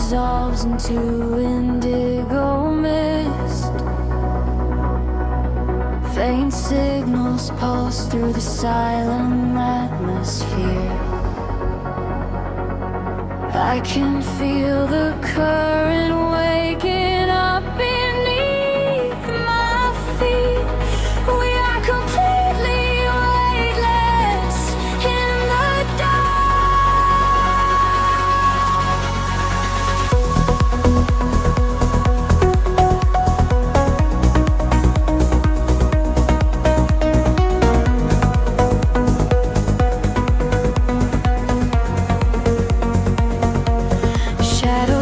dissolves into indigo mist. Faint signals pulse through the silent atmosphere. I can feel the current waking up beneath my feet. We are completely weightless in the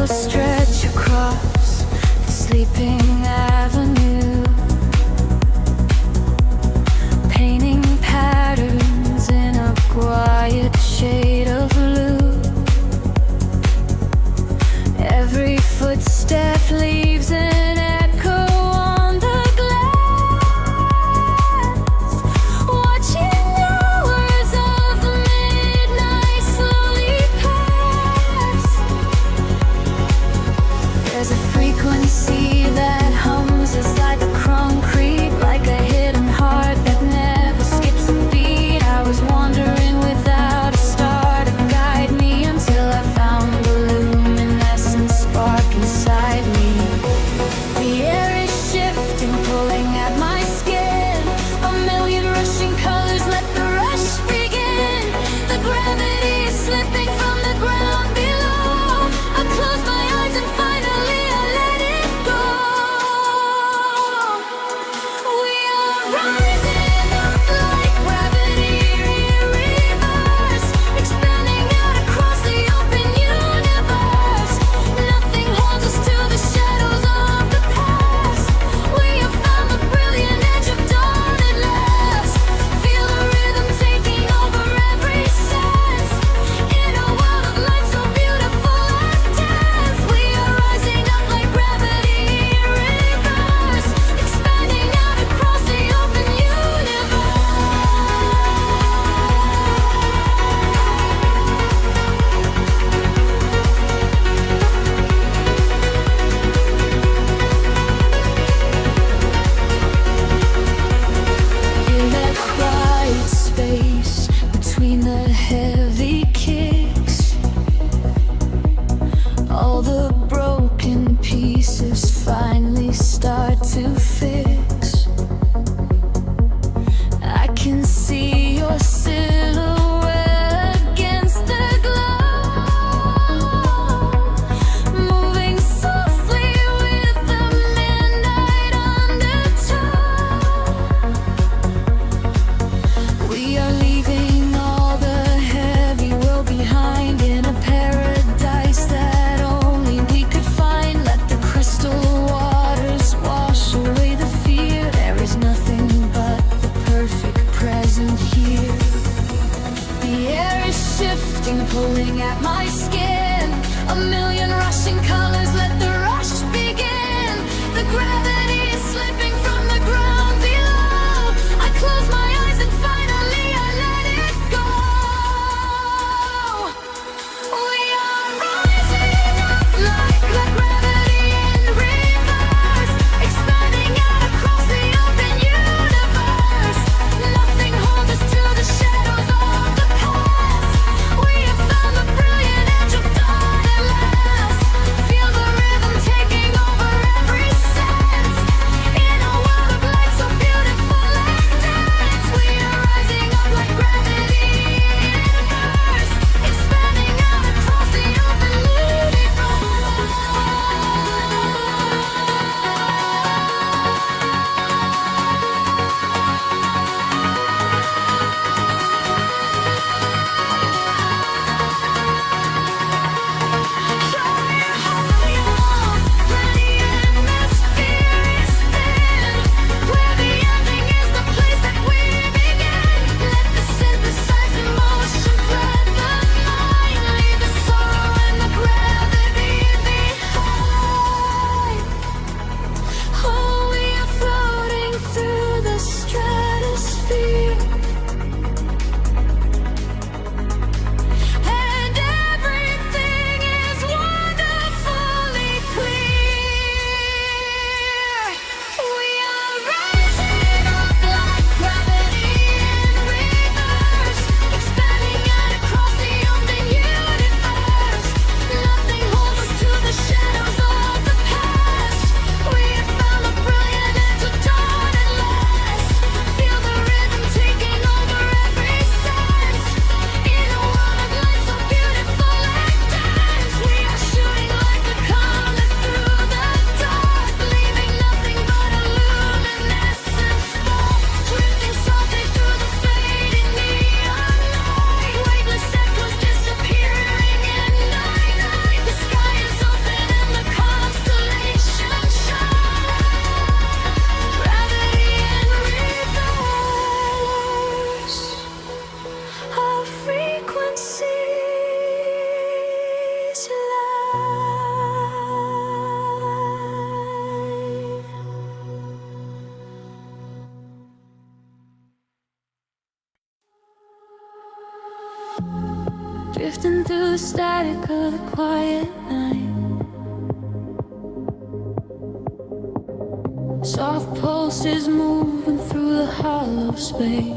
stretch across the sleeping avenue, painting patterns in a quiet shade of blue. Every footstep leaves an echo on the glass, watching hours of the midnight slowly pass. There's a frequency that hums inside the concrete, like a hidden heart that never skips a beat. I was wandering without a star to guide me until I found the luminescent spark inside me. The air is shifting, pulling at my skin. A million rushing colors, let the rush begin. The gravity is slipping from the ground below. I close my eyes and finally I let it go. We are rising up like gravity in reverse, expanding out across the open universe. Nothing holds us to the shadows of the past. We have found the brilliant edge of dawn at last. Feel the rhythm taking over every sense. In a world of light so beautiful and dense, we are rising up like gravity in reverse, expanding out across the open universe. In that quiet space between the heavy kicks, all the broken pieces finally start to fix. I can see your silhouette against the glow, moving softly with the midnight undertow. We are leaving all the heavy world behind in a paradise that only we could find. Let the crystal waters wash away the fear. There is nothing but the perfect present here. The air is shifting, pulling at my skin. A million rushing colors, let the rush begin. The gravity is slipping from the ground below. I close my eyes and finally I let it go. We are rising up like gravity in reverse, expanding out across the open universe. Nothing holds us to the shadows of the past. We have found the brilliant edge of dawn at last. Feel the rhythm drifting through the static of the quiet night. Soft pulses moving through the hollow space.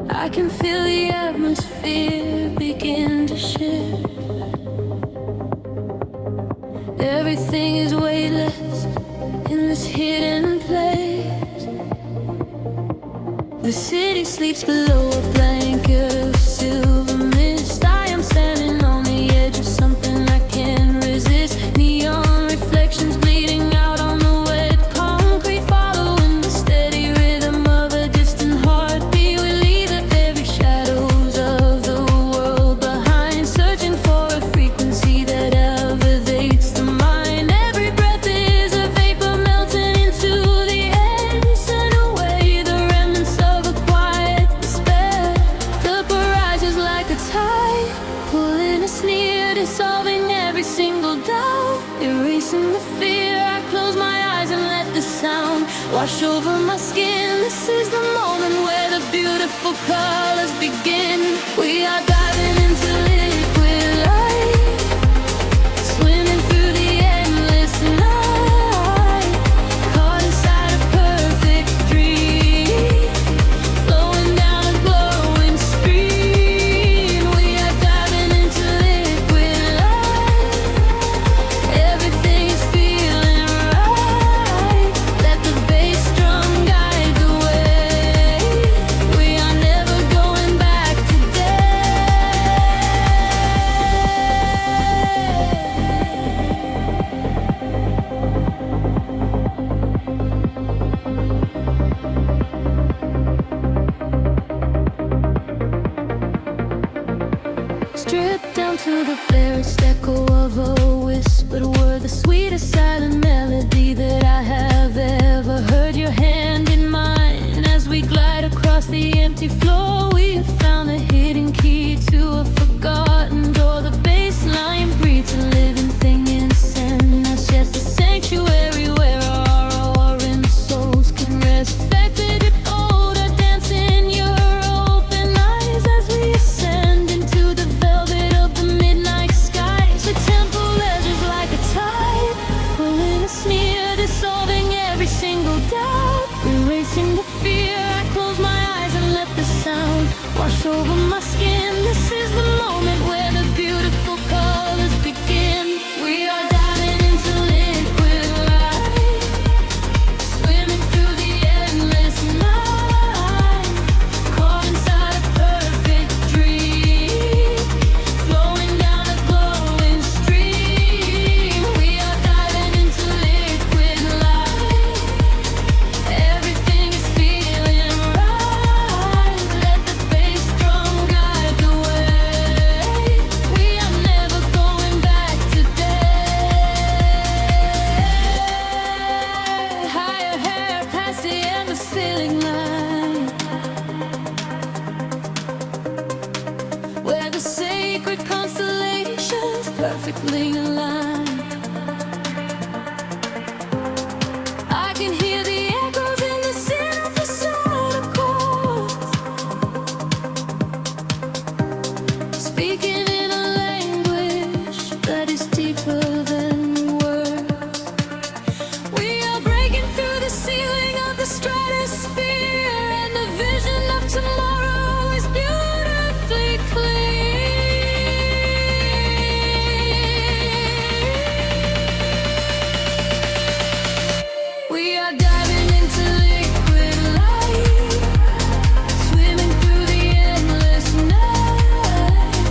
I can feel the atmosphere begin to shift. Everything is weightless in this hidden place. The city sleeps below a blanket of silver mist. I am standing on the edge of something I can't resist. Neon reflections bleeding out on the wet concrete, following the steady rhythm of a distant heartbeat. We leave the very shadows of the world behind, searching for a frequency that elevates the mind. Every breath is a vapor melting into the air, send away the remnants of a quiet despair. The barrage is like a tide, pulling us near, dissolving every single doubt, erasing the fear. I close my eyes and let the sound wash over my skin. This is the moment where the beautiful colors begin. We are diving into liquid light, swimming through the endless night, caught inside a perfect dream, flowing down a glowing stream. We are diving into liquid light, everything is feeling right. Let the bass drum guide the way. We are never going back today. Stripped down to the barest echo of a whispered word, the sweetest silent melody that I have ever heard. Your hand in mine as we glide across the empty floor. We have found the hidden key to a forgotten door. The bass line breathes a living thing inside us. Yes, a sanctuary where our roaring souls can rest. Affected with odor, dance in your open eyes as we ascend into the velvet of the midnight skies. The temple ledges like a tide, pulling us near, dissolving every single doubt, erasing the fear. I close my eyes and let the sound wash over my skin. This is the moment where the beautiful colors begin. We are diving into liquid light, swimming through the endless night, caught inside a perfect dream, flowing down a glowing stream. We are diving into liquid light, everything is feeling right. Let the bass drum guide the way. We are never going back today. Higher hair past the endless feeling line, where the sacred constellations perfectly aligned. I can hear the echoes in the synthesizer chords, speaking in a language that is deeper than words. We are breaking through the ceiling of the stratosphere, and the vision of tomorrow is beautifully clear. We are diving into liquid light, swimming through the endless night,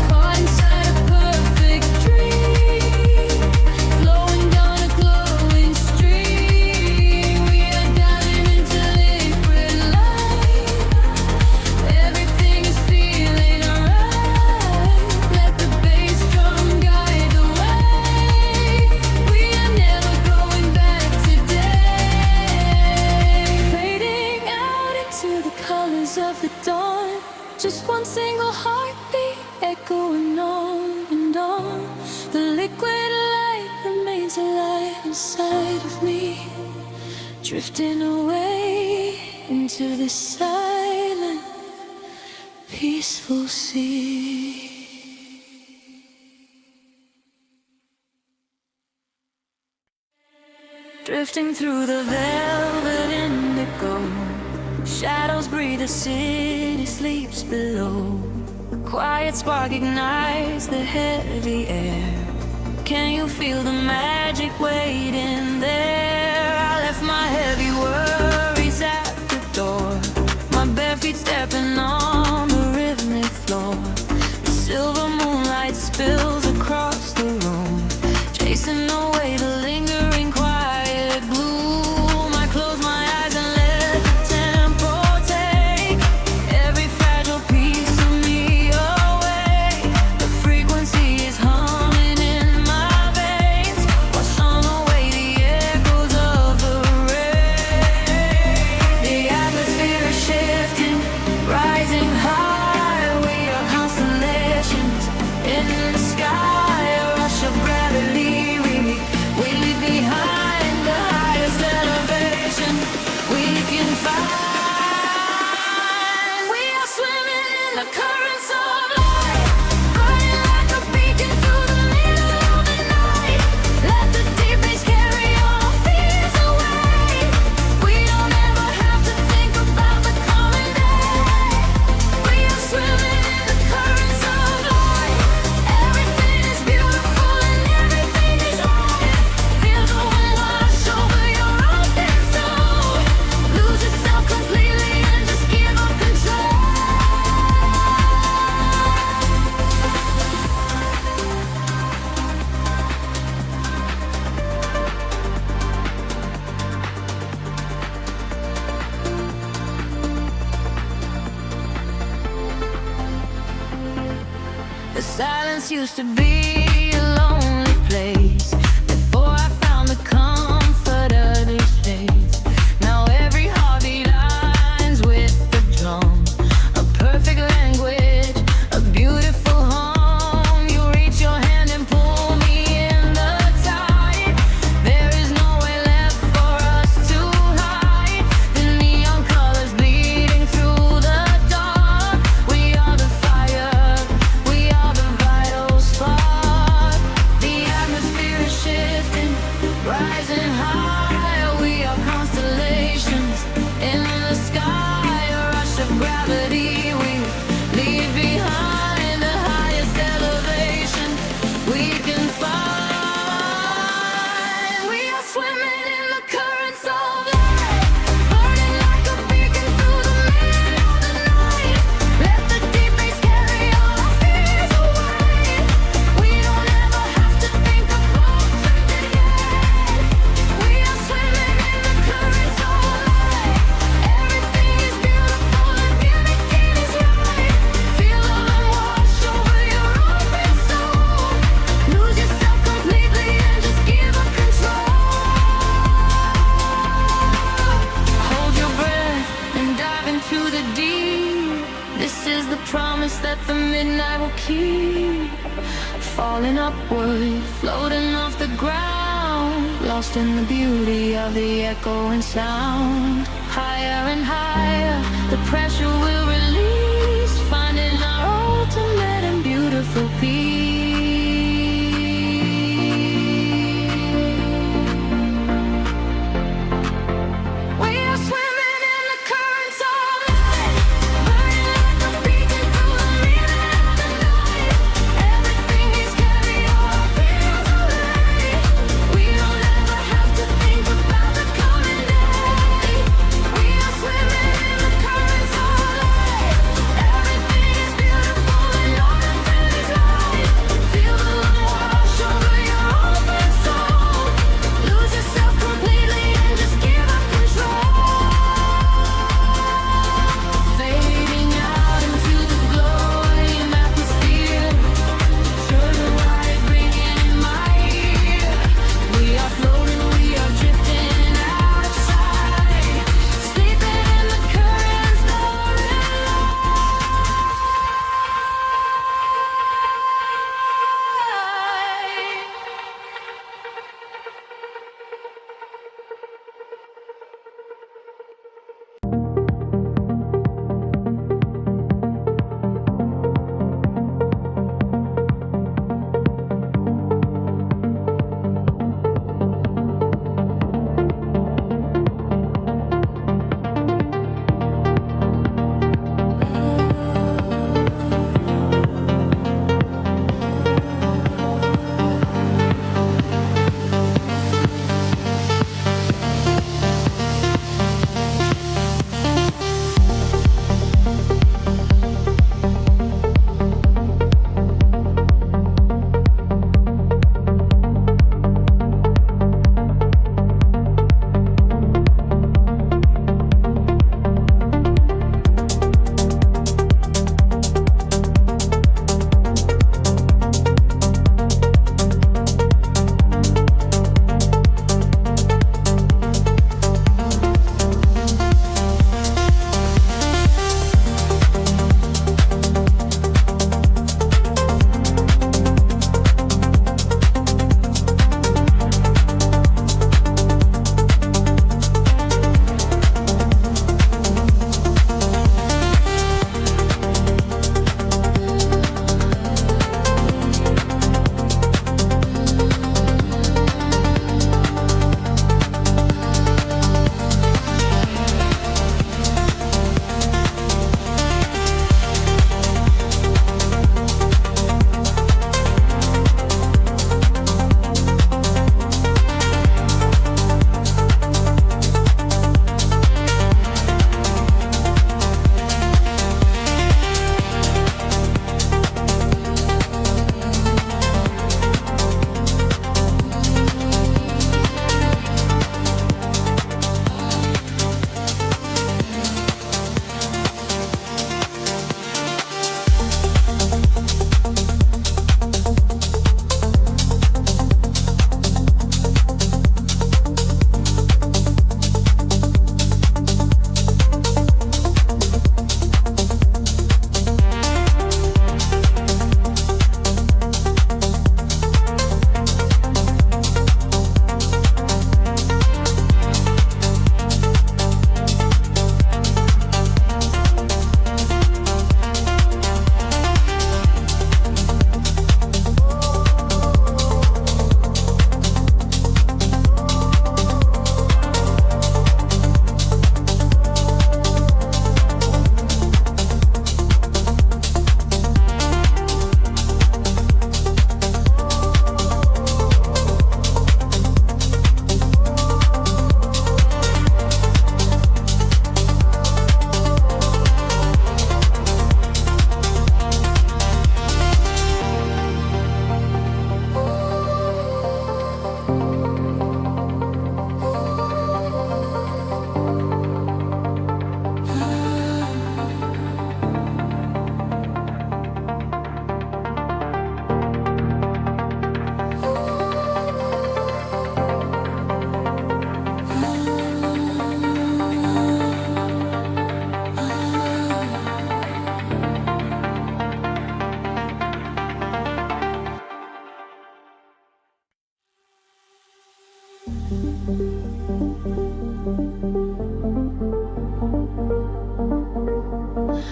caught inside a perfect dream, flowing down a glowing stream. We are diving into liquid light, everything is feeling right. Let the bass drum guide the way. We are never going back today. Fading out into the colors of the dawn, just one single heartbeat echoing on and on. The liquid light remains alive inside of me, drifting away into the silent, peaceful sea. Drifting through the velvet indigo, shadows breathe, the city sleeps below. Quiet spark ignites the heavy air. Can you feel the magic waiting there? I left my heavy worries at the door, my bare feet stepping on the rhythmic floor. The silver moonlight spills across the room, chasing away the lingering quiet gloom. I close my eyes and let the tempo take every fragile piece of me away. The frequency is humming in my veins, washing away the echoes of the rain. The atmosphere is shifting, rising high. We are constellations in the sky, a rush of gravity. We leave behind the highest elevation we can find. We are swimming in the currents of light, burning like a beacon through the middle of the night. Let the deep bass carry our fears away. We don't ever have to think about the coming day. We are swimming in the currents of light. Everything is beautiful and everything is right. Feel the wind wash over your open soul. Lose yourself completely and just give up control. The silence used to be a lonely place before I found the comfort of these shades. Now every heartbeat lines with the drum, a perfect language, a beautiful hum. You reach your hand and pull me in the tide. There is nowhere left for us to hide. The neon colors bleeding through the dark. We are the fire, we are the vital spark. The atmosphere is shifting, rising high. We are constellations in the sky, a rush of gravity. We leave behind the highest elevation we can find. We are swimming in the currents of light, burning like a beacon through the middle of the night. Let the deep bass carry all our fears away. We don't ever have to think about something yet. We are swimming in the currents of light. Everything is beautiful and everything is right. Feel the wind wash over your open soul. Lose yourself completely and just give up control. Hold your breath and dive into the deep. This is the promise that the midnight will keep. Falling upward, floating off the ground, lost in the beauty of the echoing sound. Higher and higher, the pressure will release, finding our ultimate and beautiful peace. We are swimming in the currents of light, burning like a beacon through the middle of the night. Everything is carry all our fears away. We don't ever have to think about the coming day. We are swimming in the currents of light.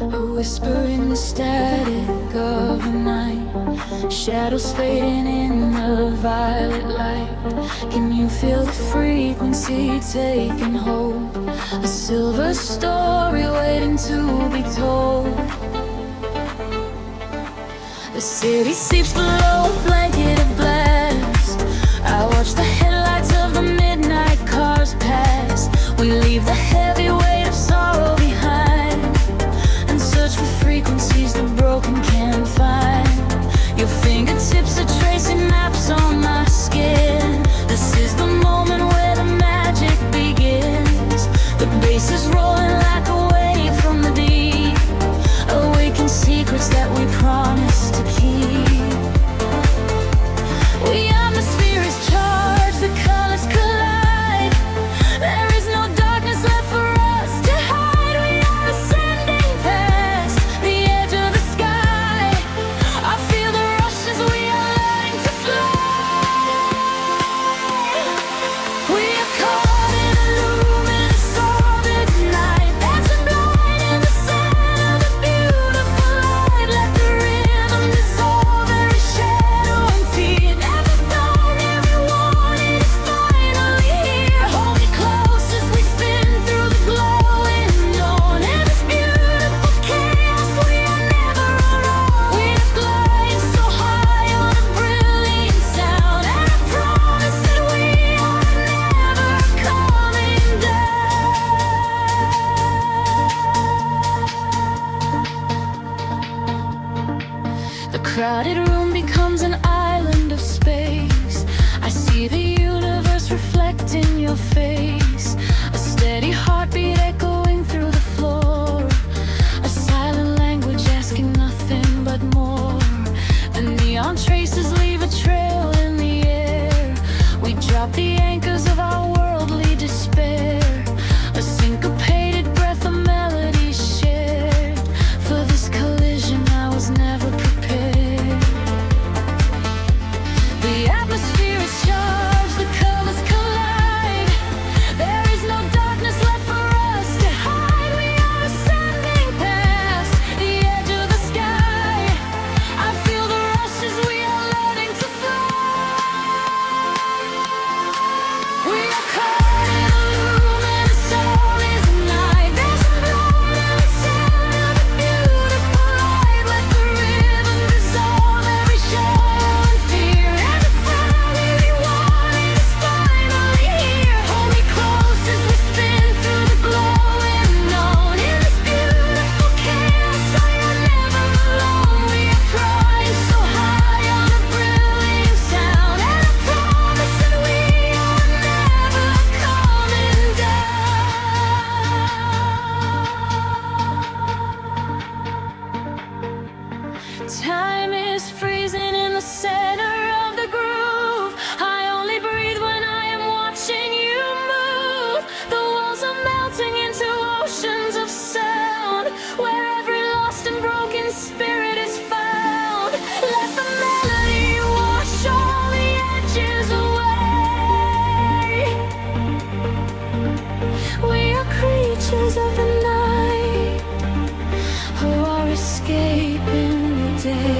A whisper in the static of the night, shadows fading in the violet light. Can you feel the frequency taking hold? A silver story waiting to be told. The city sleeps below a blanket of glass. I watch the headlights of the midnight cars pass. We leave the heavy weight of sorrow behind and search for frequencies the broken can't find. Your fingertips are tracing maps on my skin. This is the moment where the magic begins. The bass is rolling like a wave from the deep, awaken secrets that we promised to keep. We atmosphere is charged, the colors collide. There is no darkness left for us to hide. We are ascending past the edge of the sky. I feel the rush as we are learning to fly. We are caught in a luminous orbit night, dancing blind in the center of a beautiful light. Let the rhythm dissolve every shadow and fear. Never known everyone, it is finally here. Hold me close as we spin through the glowing dawn. In this beautiful chaos, we are never alone. We are gliding so high on a brilliant sound, and I promise that we are never coming down. The crowded room becomes an island of space. I see the universe reflect in your face. A steady heartbeat echoing through the floor. A silent language asking nothing but more. The neon traces leave a trail in the air. We drop the anchors of our worldly despair. A syncopated breath of melody shared. For this collision I was never prepared. The atmosphere is charged, the colors collide. There is no darkness left for us to hide. We are ascending past the edge of the sky. I feel the rush as we are learning to fly. We are caught in a luminous orbit night, dancing blind in the center of a beautiful light. Let the rhythm dissolve every shadow and fear. Every family we wanted is finally here. Hold me close as we spin through the glowing dawn. In this beautiful chaos, I am never alone. We are flying so high on a brilliant sound, and I promise that we are never coming down. Time is freezing in the center of the groove. I only breathe when I am watching you move. The walls are melting into oceans of sound, where every lost and broken spirit is found. Let the melody wash all the edges away. We are creatures of the night, who are escaping the day.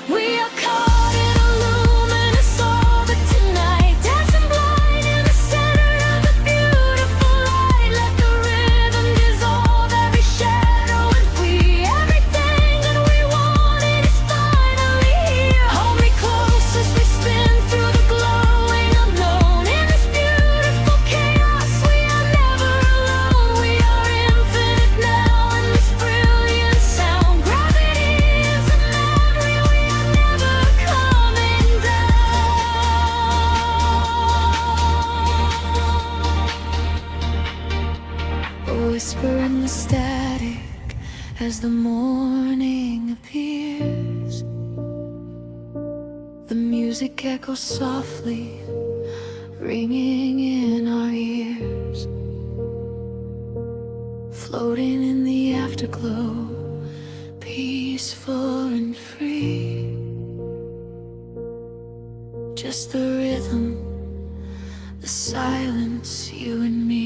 We are caught in a luminous orbit tonight, dancing blind in the center of a beautiful light. Let the rhythm dissolve every shadow and free. Everything that we wanted is finally here. Hold me close as we spin through the glowing unknown. In this beautiful chaos, we are never alone. We are infinite now in this brilliant sound. Gravity is a memory, we are never coming down. A whisper in the static as the morning appears. The music echoes softly, ringing in our ears. Floating in the afterglow, peaceful and free. Just the rhythm, the silence, you and me.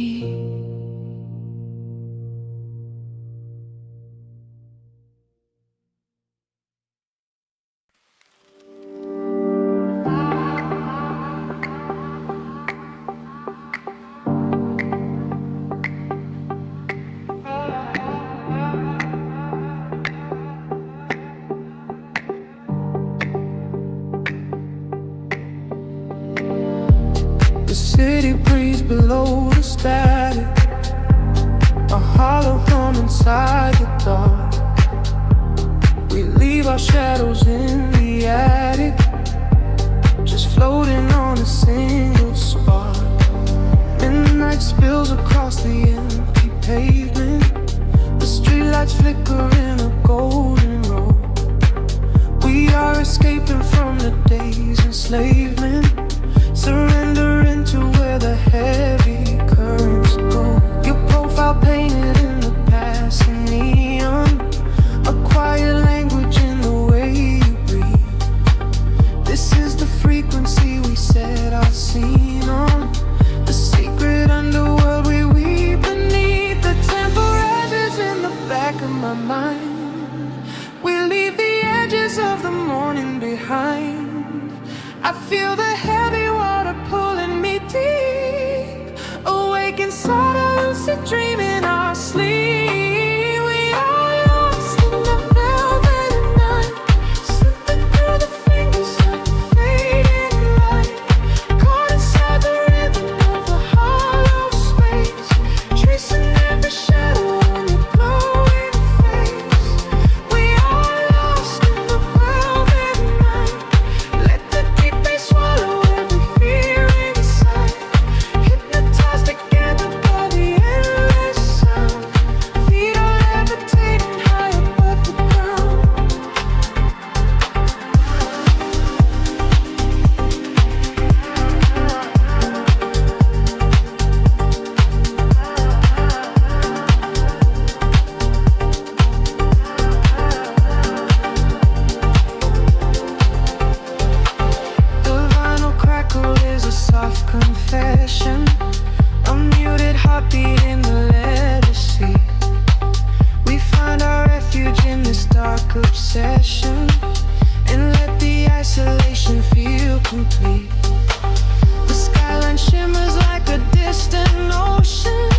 below the static, a hollow hum inside the dark. We leave our shadows in the attic, just floating on a single spark. Midnight spills across the empty pavement, the streetlights flicker in a golden row. We are escaping from the day's enslavement, surrendering to where the heavy currents go. Your profile painted in the passing neon, a quiet language in the way you breathe. This is the frequency we set our scene on, the secret underworld we weave beneath. The temple rises in the back of my mind. We leave the edges of the morning behind. I feel the heavy water pulling me deep, awake inside a lucid dream in our sleep. We are lost in the velvet night, slipping through the fingers of the fading light, caught inside the rhythm of the hollow space, tracing every shadow on your glowing face. We are lost in the velvet night. Let the deep bass swallow every fear inside, hypnotized together by the endless sound. Feet are levitating high above the ground. The vinyl crackle is a soft confession, a muted heartbeat in the legacy. We find our refuge in this dark obsession, and let the isolation feel complete. The skyline shimmers like a distant ocean,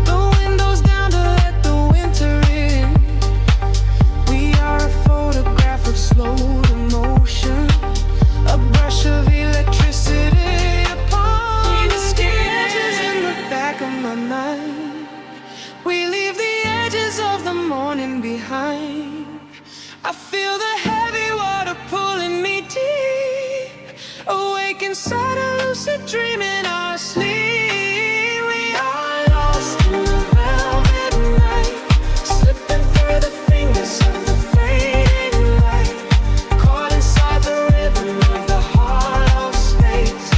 the windows down to let the winter in. We are a photograph of slowed emotion, a brush of electricity upon the sketches in the back of my mind. We leave the edges of the morning behind. I feel the heavy water pulling me deep, awake inside a lucid dream in our sleep. We are lost in the velvet night, slipping through the fingers of the fading light, caught inside the rhythm of the hollow space,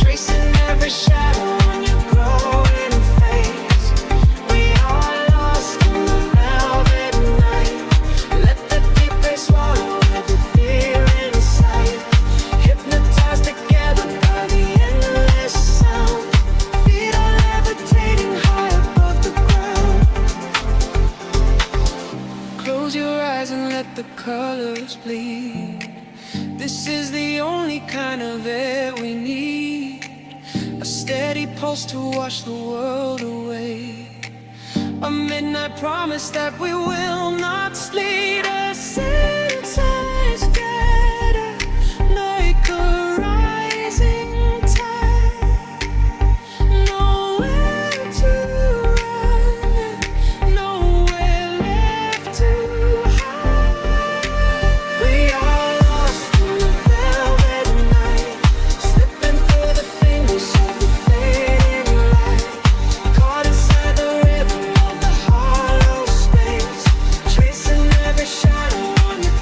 tracing every shadow on your glowing face. We are lost in the velvet night. Let the deep bass swallow every fear inside, hypnotized together by the endless sound. Feet are levitating high above the ground. Close your eyes and let the colors bleed. This is the only kind of air we need, a steady pulse to wash the world away, a midnight promise that we will not sleep. A sense scatter like a rising tide, nowhere to run, nowhere left to hide. We are lost in the velvet night, slipping through the fingers of the fading light, caught inside the rhythm of the hollow space, tracing every shadow on your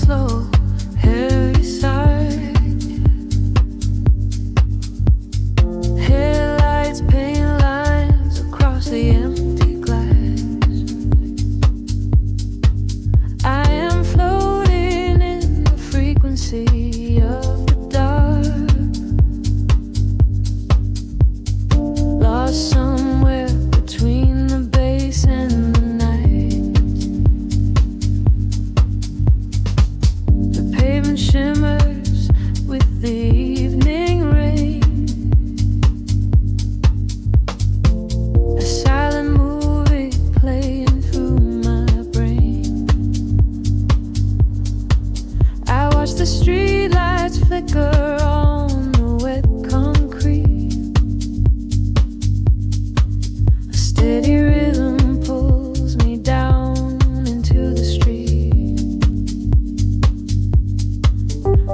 slow, heavy sigh. Headlights paint lines across the empty glass. I am floating in the frequency of the dark, lost somewhere between the bass and the night. The pavement shimmers with the evening rain. A silent movie playing through my brain. I watch the streetlights flicker on the wet concrete. A steady rhythm pulls me down into the street.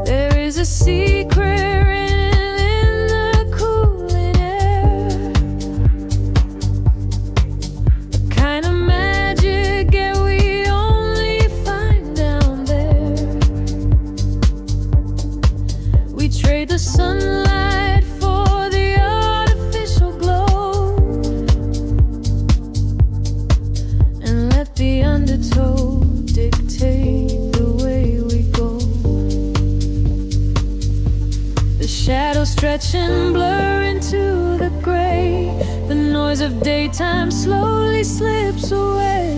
There is a secret written in the cooling air, a kind of magic that we only find down there. We trade the sunlight for the artificial glow, and let the undertow dictate the way we go. The shadows stretch and blur into the gray. The noise of daytime slowly slips away.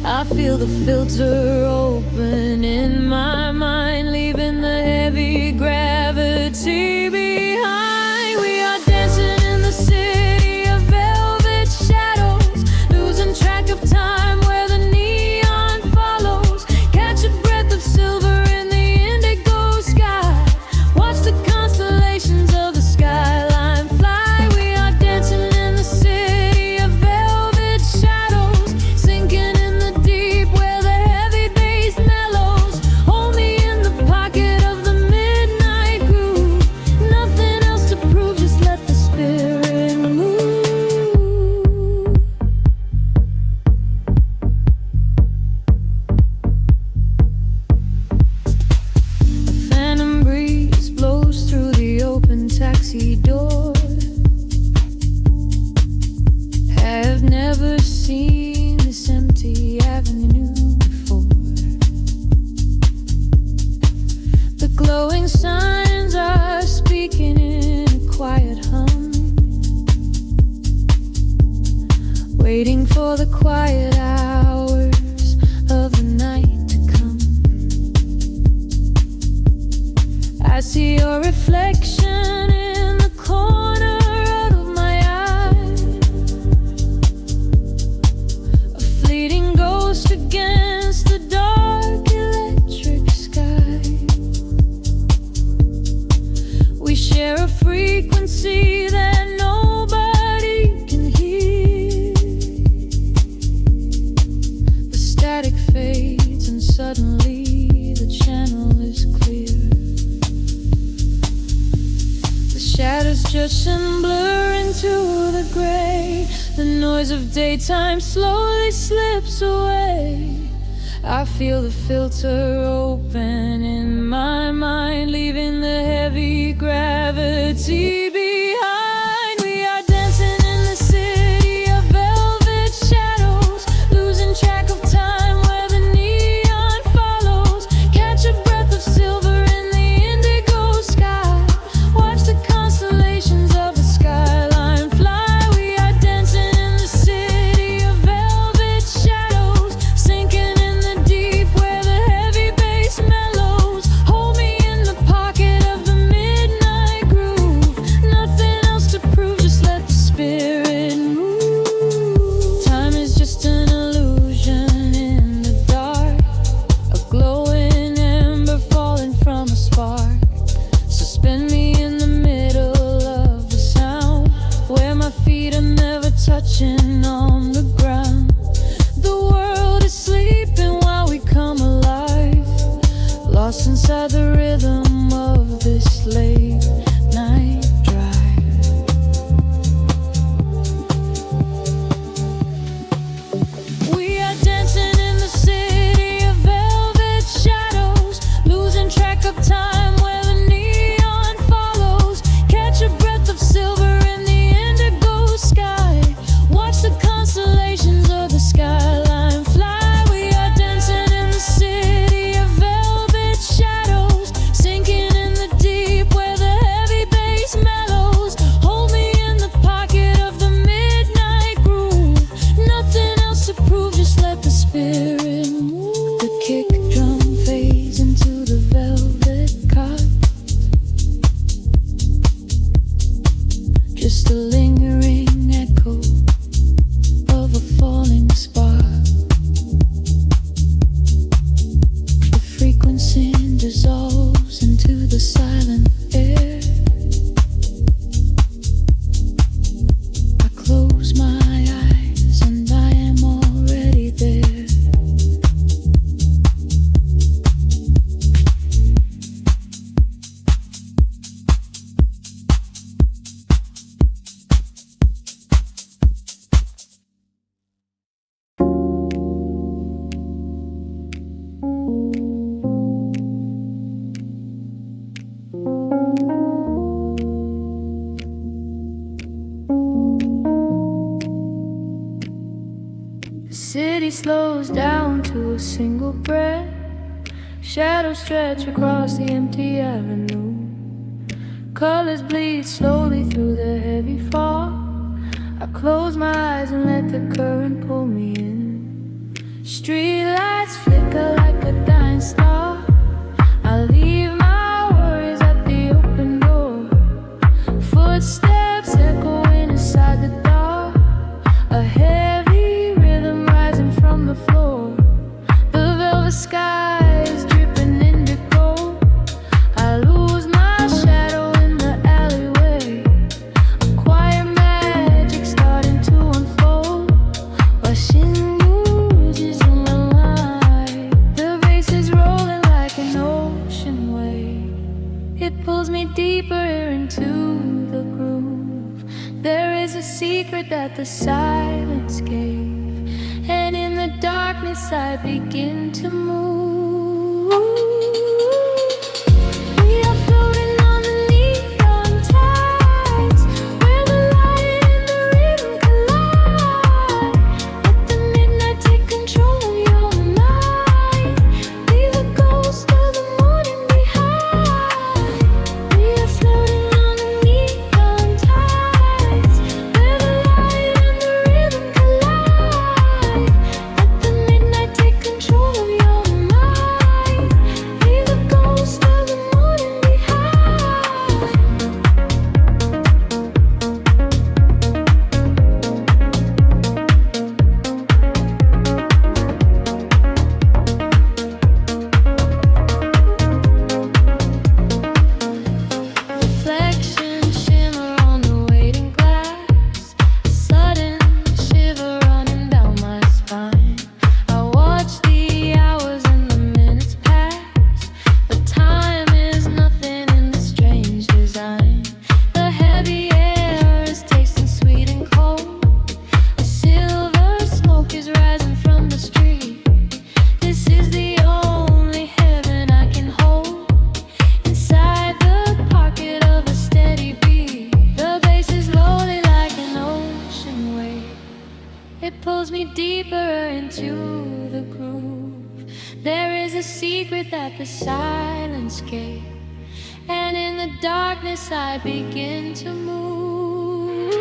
I feel the filter open in my mind, leaving the heavy gravity behind. We are dancing in the city of velvet shadows, losing track of time where the neon follows. Catch a breath of silver in the indigo sky. Watch the constellations of the skyline fly. We are dancing in the city of velvet shadows, sinking in the deep where the heavy bass mellows. Hold me in the pocket of the midnight groove. Nothing else to prove, just let the spirit move. A phantom breeze blows through the open taxi door. Have never seen this empty avenue before. The glowing signs are speaking in a quiet hum, waiting for the quiet hours of the night to come. I see your reflection in the corner of my eye, a fleeting ghost against the dark electric sky. We share a frequency that nobody can hear. The static fades and suddenly the channel is clear. The shadows stretch and blur into the gray. The noise of daytime slowly slips away. I feel the filter open in my mind, leaving the heavy gravity behind. We are dancing in the city of velvet shadows, losing track of time where the neon follows. Catch a breath of silver in the indigo sky. Watch the constellations of the skyline fly. We are dancing in the city of velvet shadows, sinking in the deep where the heavy bass mellows. Hold me in the pocket of the midnight groove. Nothing else to prove, just let the spirit move. Time is just an illusion in the dark, a glowing ember falling from a spark. Suspend me in the middle of the sound, where my feet are never touching on the ground. The world is sleeping while we come alive, lost inside the rhythm of this late night drive. We are dancing in the city of velvet shadows, let the spirit move. The kick drum fades into the velvet cot. Just a lingering echo of a falling spark. The frequency dissolves into the silent air. I close my eyes and I am already there. The city slows down to a single breath. Shadows stretch across the empty avenue. Colors bleed slowly through the heavy fog. I close my eyes and let the current pull me in. Street lights flicker like a dying star. I leave my worries at the open door. Footsteps echoing inside the dark. A heavy rhythm rising from the floor. The velvet sky is dripping indigo. I lose my shadow in the alleyway. A quiet magic starting to unfold. Rushing music in my life. The bass is rolling like an ocean wave. It pulls me deeper into the groove. There is a secret that the silence gave, and in the darkness I begin to move. We are floating on the neon tides, where the light and the rhythm collide. Let the midnight take control of your mind. Leave the ghost of the morning behind. We are floating on the neon tides, where the light and the rhythm collide. Let the midnight take control of your mind. Leave the ghost of the morning behind. Reflection shimmer on the waiting glass. A sudden shiver running down my spine. I watch the hours and the minutes pass, but time is nothing in this strange design. The heavy air is tasting sweet and cold. A silver smoke is rising from the street. This is the only heaven I can hold. Inside the pocket of a steady beat, the bass is rolling like an ocean wave. It pulls me deeper into the groove. There is a secret that the silence gave, and in the darkness I begin to move.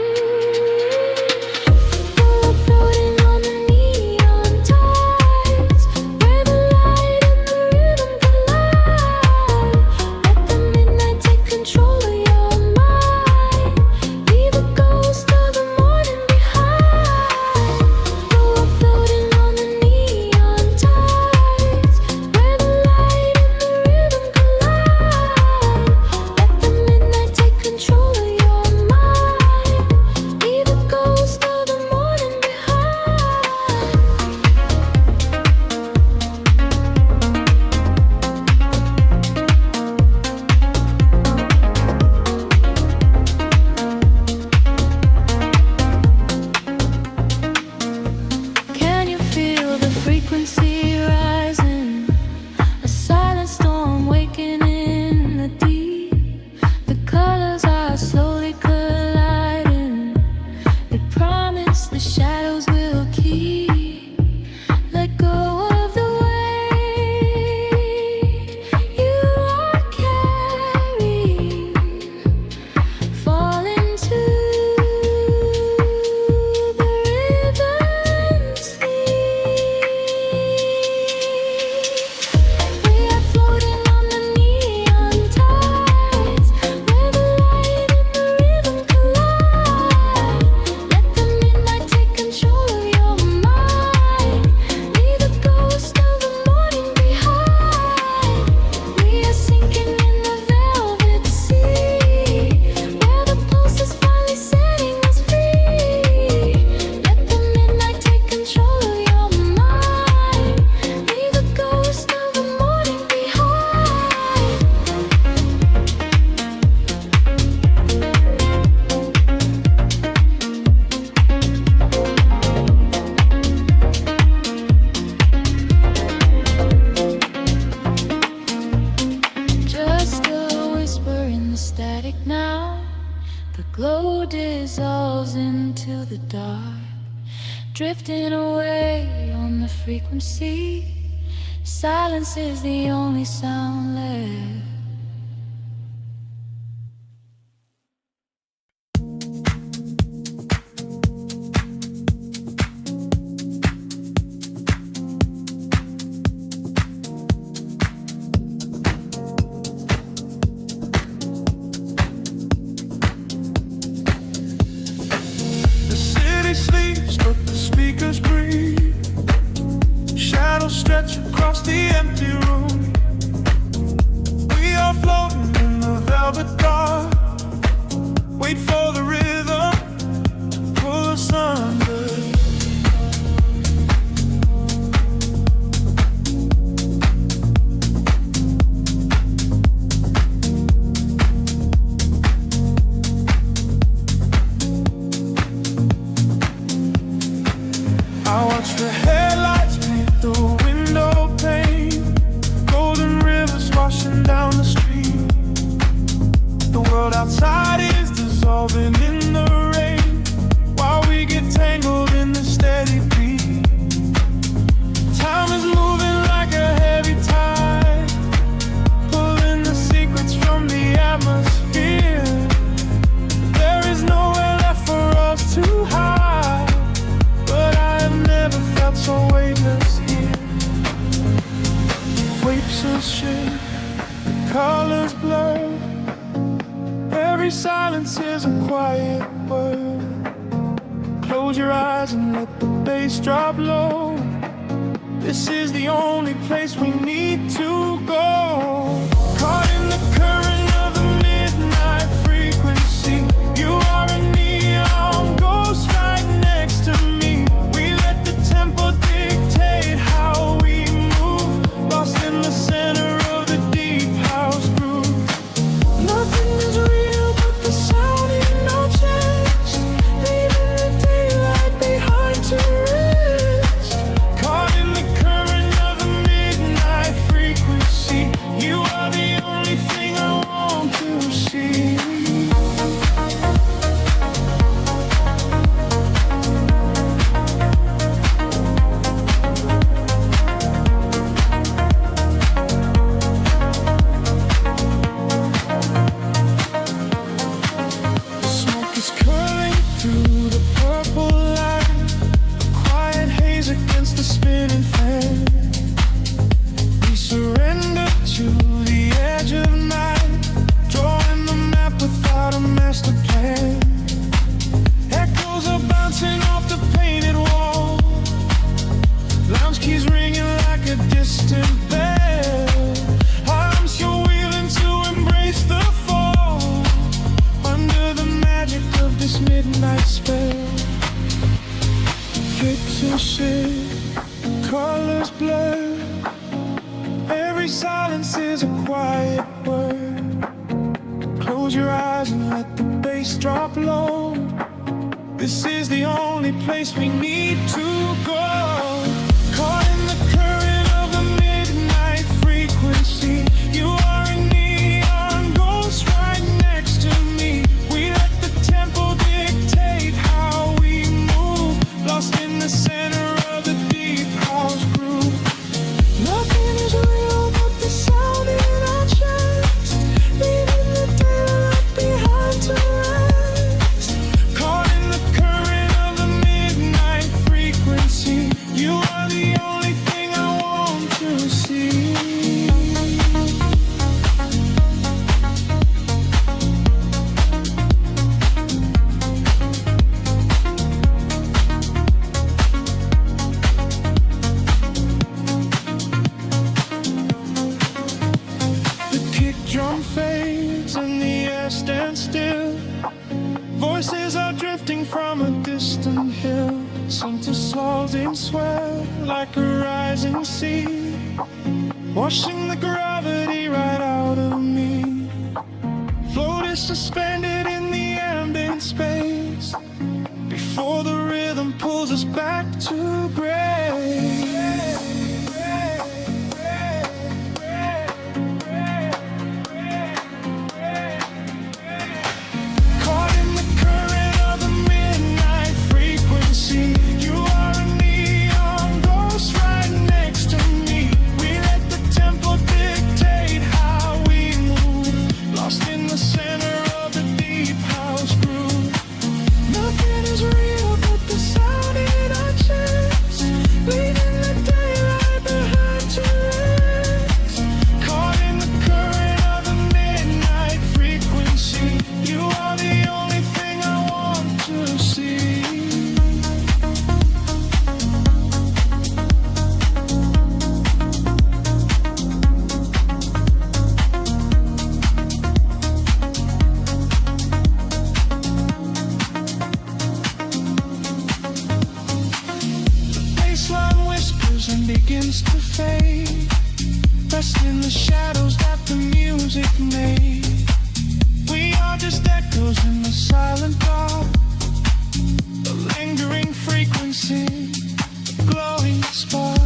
We're floating on the neon tides, where the light and the rhythm collide. Let the midnight take control of your mind. Leave the ghost of the morning behind. We're floating on the neon tides, where the light and the rhythm collide. Let the midnight take control of your mind. drifting away on the frequency. Silence is the only sound left. Stretch across the empty room. We are floating in the velvet dark. Wait for the rhythm to pull us under. I watch the headlights paint the window pane, golden rivers washing down the street. The world outside is dissolving in the rain, while we get tangled in the steady beat. Time is moving like a heavy tide, pulling the secrets from the atmosphere. There is nowhere left for us to hide, but I have never felt so weightless here. Waves of shit, colors blur. Every silence is a quiet word. Close your eyes and let the bass drop low. This is the only place we need to go. Caught in the current of the midnight frequency. You are a neon ghost right next to me. We let the tempo dictate how we move, lost in the center of the deep house groove. Nothing is real but the sound in our chest, leaving the daylight behind to rest. Caught in the current of the midnight frequency. You are the only thing I want to see. Smoke is curling through the purple light, a quiet haze against the spinning fan. We surrender to the edge of night, drawing the map without a master plan. Echoes are bouncing off the painted wall, lounge keys ringing like a distant bell. Arms you're wheeling to embrace the fall, under the magic of this midnight spell. Picture shit, colors blur. Every silence is a quiet word. Close your eyes and let the bass drop low. This is the only place we need to go. Caught in the current of the midnight frequency. You are a neon ghost right next to me. We let the tempo dictate how we move, lost in the center of the deep house groove. Nothing is real but the sound in our chest, leaving the daylight behind to rest. Caught in the current of the midnight frequency. You are the only thing I want to see. The kick drum fades and the air stands still. Voices are drifting from a distant hill, sink to swelling sweat like a rising sea, washing the gravity right out of me. Float is suspended in the ambient space, before the rhythm pulls us back to gray. Caught in the current of the midnight frequency. You are baseline whispers and begins to fade. Rest in the shadows that the music made. We are just echoes in the silent dark, a lingering frequency, a glowing spark.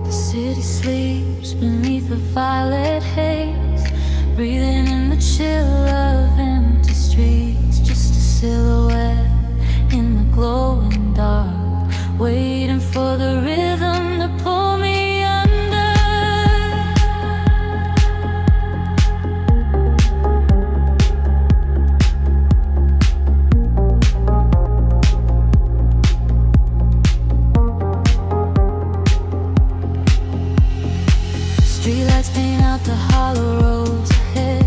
City sleeps beneath the violet haze, breathing in the chill of empty streets. Just a silhouette in the glowing dark, waiting for the rhythm to pull me under. Streetlights paint out the hollow roads ahead,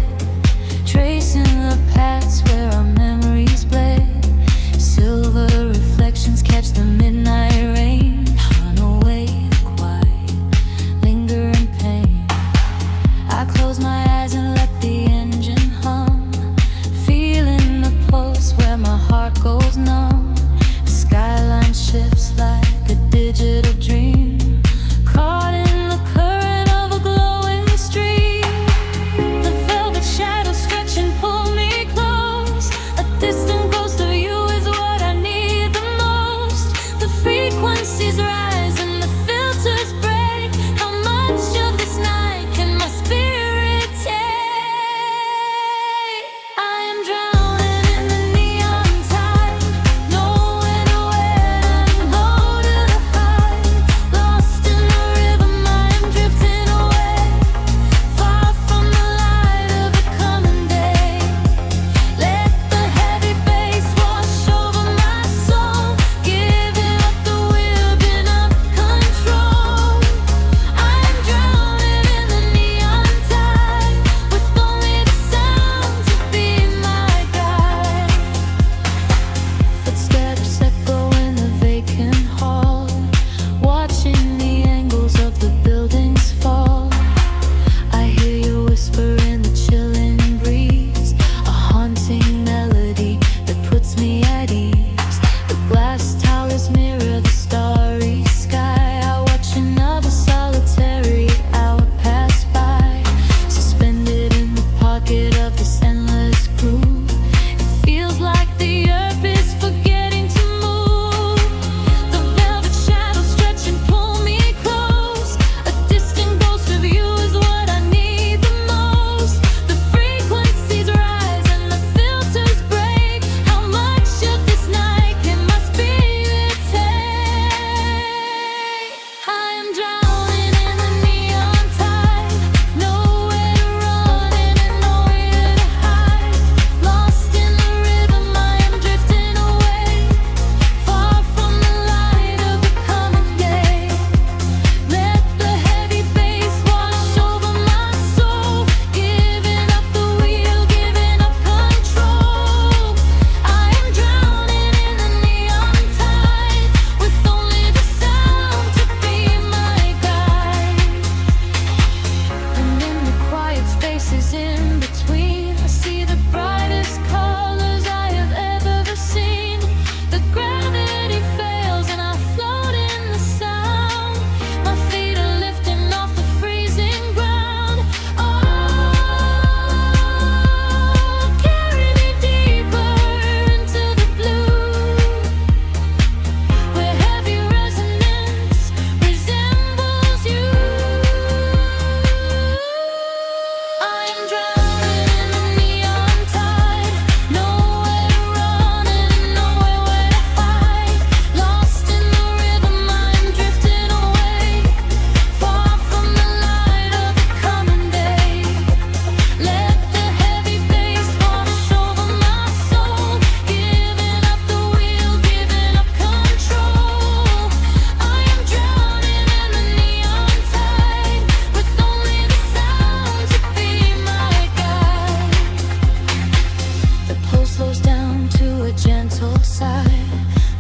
slows down to a gentle sigh.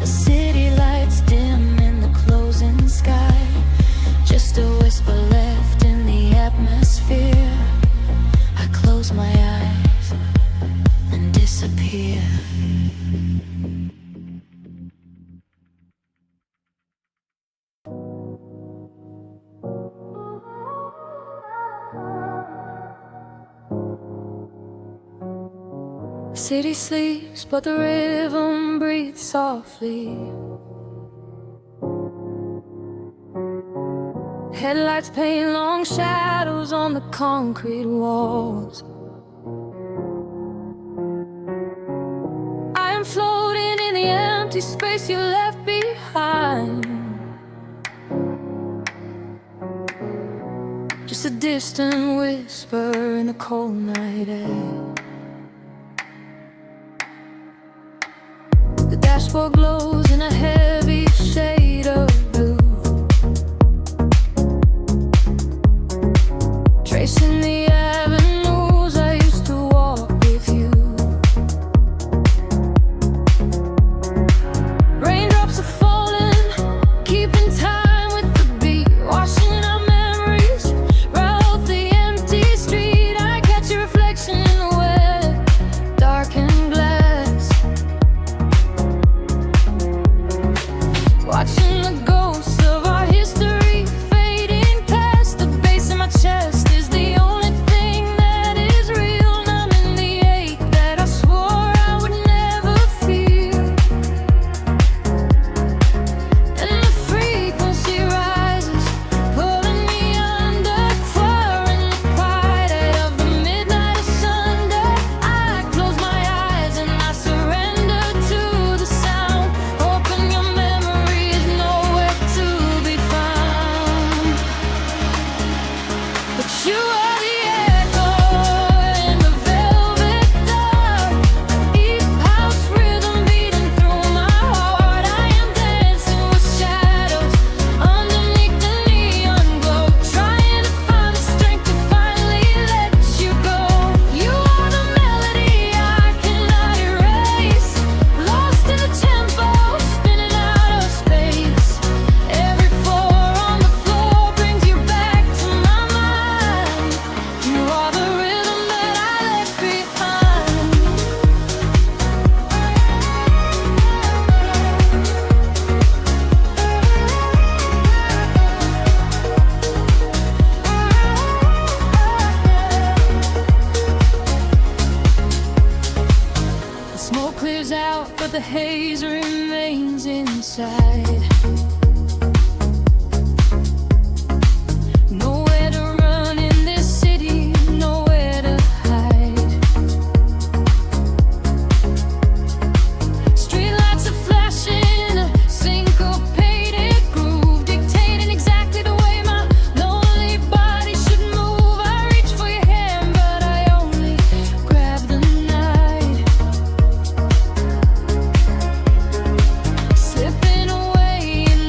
The city lights dim in the closing sky. Just a whisper left in the atmosphere. I close my eyes and disappear. City sleeps, but the rhythm breathes softly. Headlights paint long shadows on the concrete walls. I am floating in the empty space you left behind. Just a distant whisper in the cold night air. The dashboard glows in a heavy shade of blue, tracing the avenues I used to walk with you. Raindrops are falling, keeping time with the beat, washing our memories right off the empty street. I catch your reflection in the wet, darkened glass, watching the ghosts of our history fading past. The bass in my chest is the only thing that is real, numbing the ache that I swore I would never feel. And the frequency rises, pulling me under, fire in the quiet of the midnight asunder. I close my eyes and I surrender to the sound, hoping your memory is nowhere to be found. But you are the echo in the velvet dark, deep house rhythm beating through my heart. I am dancing with shadows underneath the neon glow, trying to find the strength to finally let you go. You are the melody I cannot erase, lost in the tempo, spinning out of space. Every four on the floor brings you back to my mind. You are the rhythm that I left behind. The smoke clears out, but the haze remains inside. Nowhere to run in this city, nowhere to hide. Streetlights are flashing, a syncopated groove, dictating exactly the way my lonely body should move. I reach for your hand, but I only grab the night, slipping away in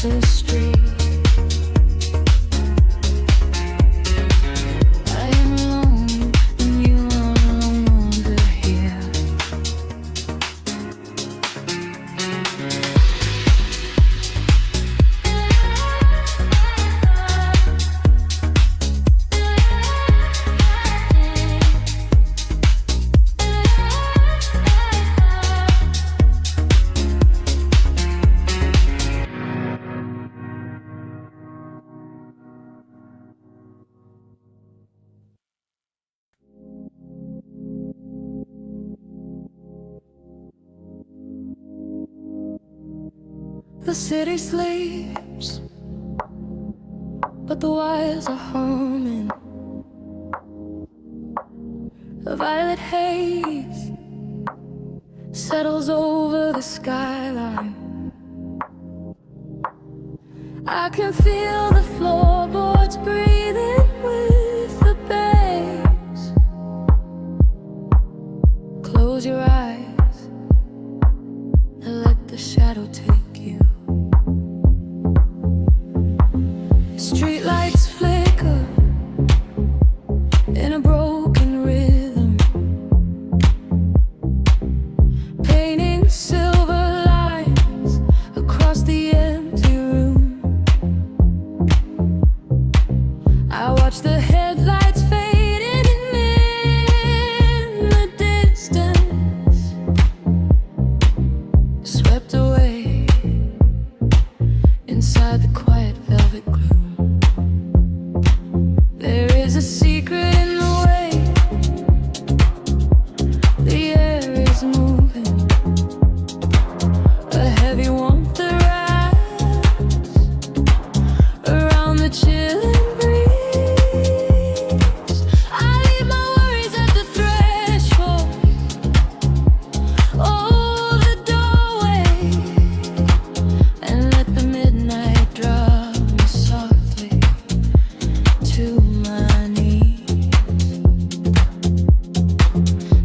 the street. I am alone and you are no longer here. The city sleeps, but the wires are humming. A violet haze settles over the skyline. I can feel the floorboards breathing with the bass. Close your eyes and let the shadow take you. Streetlights flicker in a broken rhythm, painting silver lines across the empty room. I watch the headlights fading in the distance, swept away inside the quiet velvet gloom. There is a secret in the way the air is moving, a heavy warmth that wraps around the chilling breeze. I leave my worries at the threshold, oh, the doorway, and let the midnight drop me softly to my knees.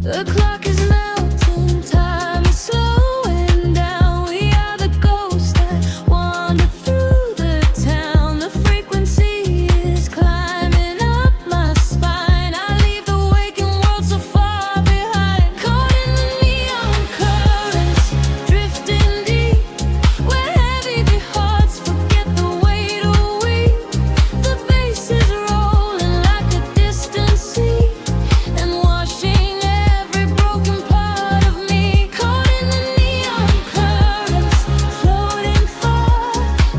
The clock is melting, time is slowing down. We are the ghosts that wander through the town. The frequency is climbing up my spine. I leave the waking world so far behind, caught in the neon currents, drifting deep, where heavy beat hearts forget the weight of we. The bass is rolling like a distant sea and washing every broken part of me. Caught in the neon currents, floating far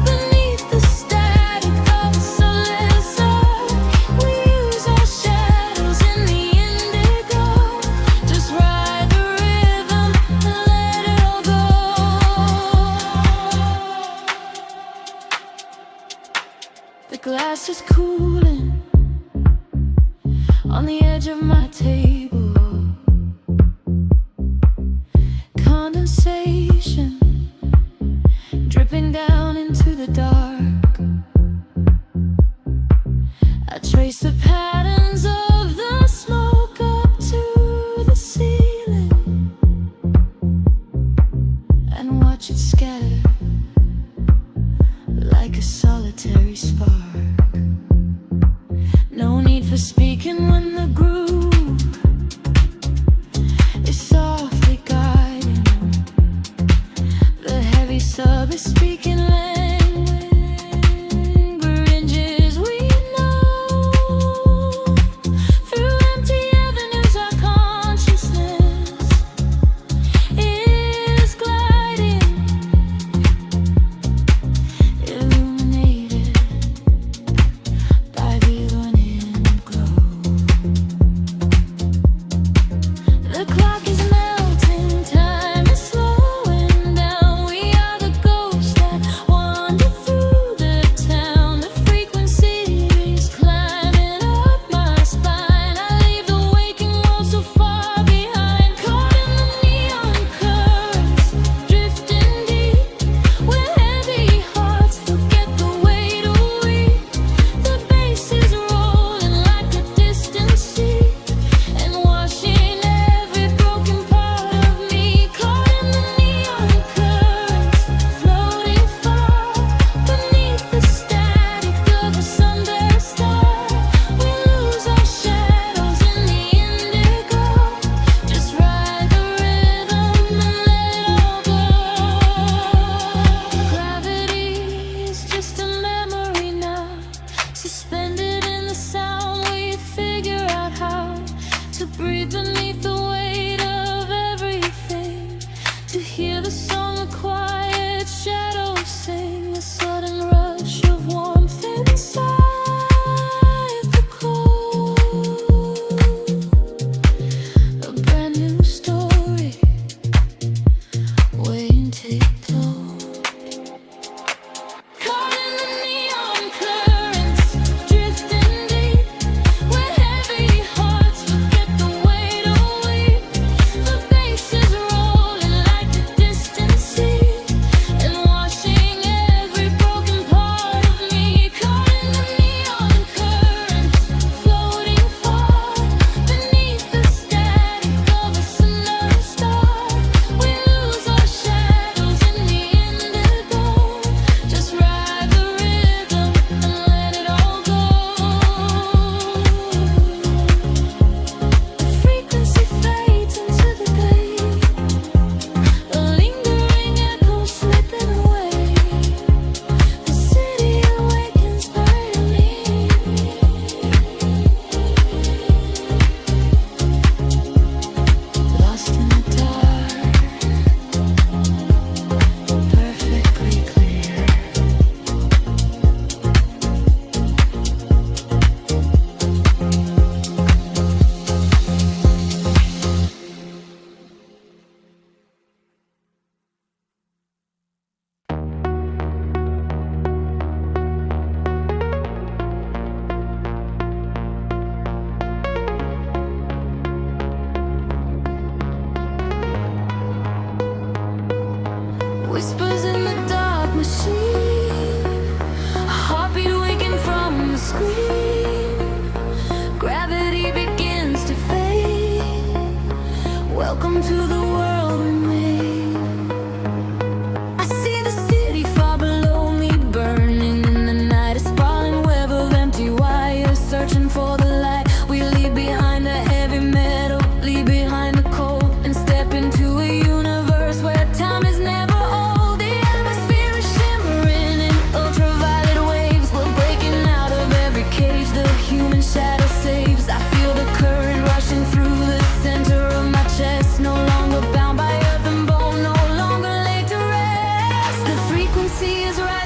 beneath the static of a soulless earth. We use our shadows in the indigo, just ride the rhythm and let it all go. The glass is cooling on the edge of my table. Condensation dripping down into the dark. I trace the patterns of the smoke up to the ceiling and watch it scatter like a solitary spark. No need for speaking when the groove is softly guiding. The heavy sub is speaking languages we know. Through empty avenues our consciousness is gliding, illuminated by the evening glow.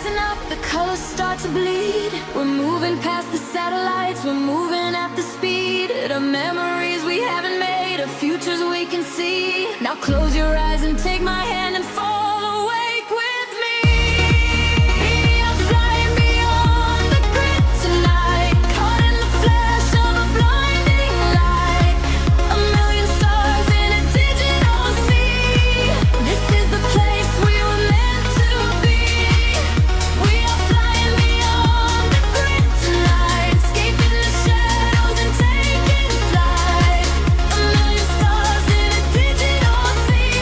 rising up, the colors start to bleed. We're moving past the satellites, we're moving at the speed of memories we haven't made, of futures we can see. Now close your eyes and take my hand and fall awake with me. I'm flying beyond the grid tonight, caught in the flash of a blinding light. A million stars in a digital sea. This is the place we were meant to be. We are flying beyond the grid tonight, escaping the shadows and taking flight. A million stars in a digital sea.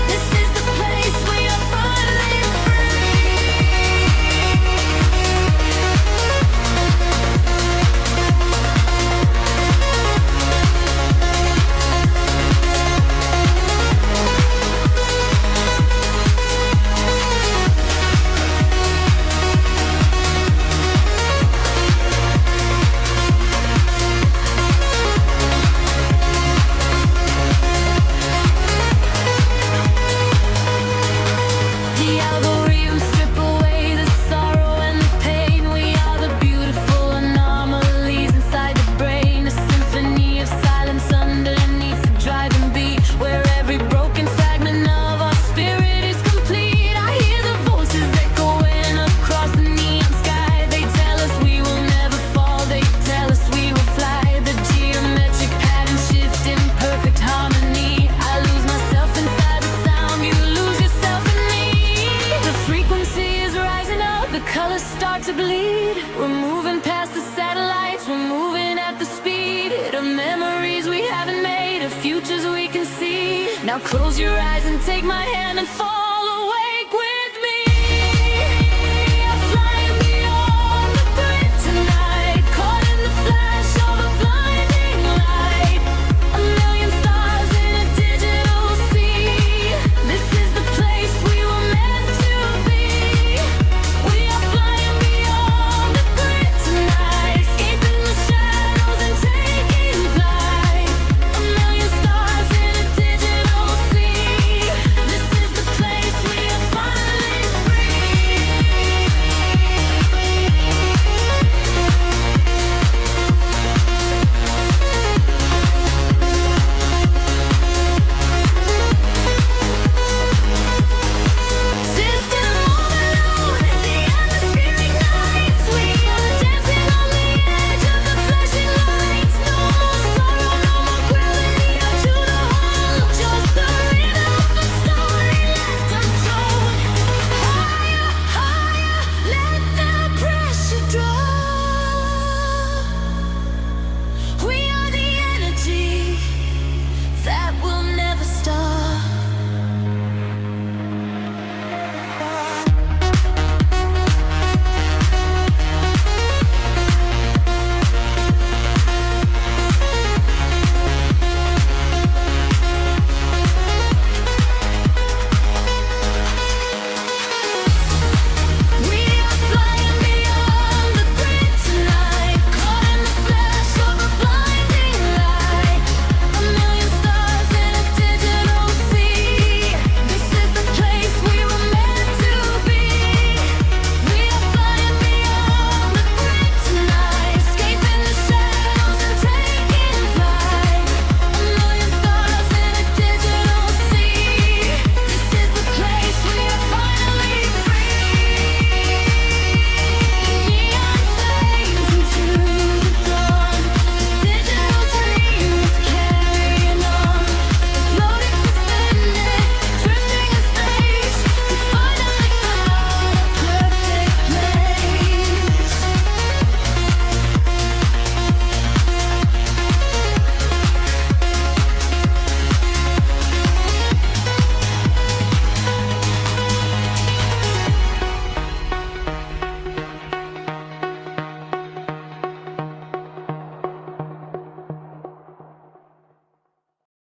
This is the place we are finally free. The algorithms strip away the sorrow and the pain. We are the beautiful anomalies inside the brain. A symphony of silence underneath the driving beat, where every broken fragment of our spirit is complete. I hear the voices echoing across the neon sky. They tell us we will never fall, they tell us we will fly. The geometric pattern shift in perfect harmony. I lose myself inside the sound, you lose yourself in me. The frequency is rising up, the colors start to bleed. We're moving past the satellites, we're moving at the speed of memories we haven't made, of futures we can see. Now close your eyes and take my hand and fall